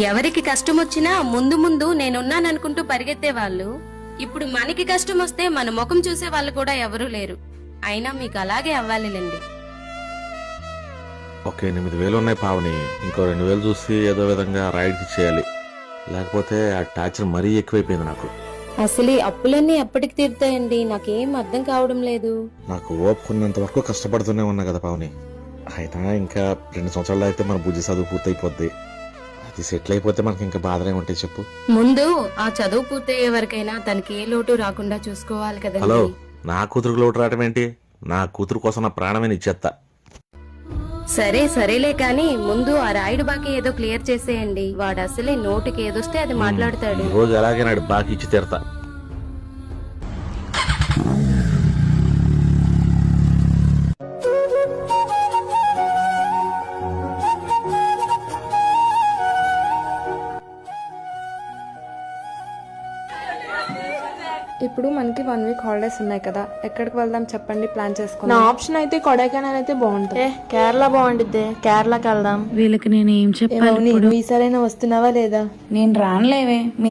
ఎవరికి కష్టం వచ్చినా ముందు ముందు నేనున్నాననుకుంటూ పరిగెత్తే వాళ్ళు ఇప్పుడు మనకి కష్టం వస్తే మన ముఖం చూసే వాళ్ళు కూడా ఎవరూ లేరు. అయినా మీకు అలాగే అవ్వాలిలేండి. ఓకే 8,000 ఉన్నాయి పావని, ఇంకో 2,000 చూసి ఏదో విధంగా రైడ్కి చేయాలి, లేకపోతే ఆ టార్చర్ మరీ ఎక్కువైపోయింది నాకు. అసలు ఈ అప్పులన్నీ ఎప్పటికి తీరుతాయండి? నాకేం అర్థం కావడం లేదు. నాకు ఓపుకున్నంత వరకు కష్టపడుతూనే ఉన్నా కదా పావని. అయినా ఇంకా 2 సంవత్సరాలు అయితే మన బుజ్జి చదువు పూర్తయిపోద్ది. అది సెటిల్ అయిపోతే మనకి ఇంకా బాధలే ఉంటాయి చెప్పు. ముందు ఆ చదువు పూర్తయ్యే వరకైనా తనకి ఏ లోటు రాకుండా చూసుకోవాలి హలో, కదండి. నా కూతురుకు లోటు రావటం ఏంటి? నా కూతురు కోసం నా ప్రాణమే ఇచ్చేస్తా. సరేలే కానీ ముందు ఆ రాయుడు బాకి ఏదో క్లియర్ చేసేయండి. వాడు అసలే నోటికి ఏదొస్తే అది మాట్లాడతాడు. ఈ రోజు అలాగే నాడు బాకి ఇచ్చి తీరతా. ఇప్పుడు మనకి 1 వీక్ హాలిడేస్ ఉన్నాయి కదా, ఎక్కడికి వెళ్దాం చెప్పండి, ప్లాన్ నా చేసుకుందాం. ఆప్షన్ అయితే కొడైకెనాల్ అయితే బాగుంటుంది. కేరళ బాగుంటుంది, కేరళకి వెళ్దాం. వీళ్ళకి నేను ఏం చెప్పాలి? నువ్వు ఈసారైనా వస్తున్నావా లేదా? నేను రానులేవే.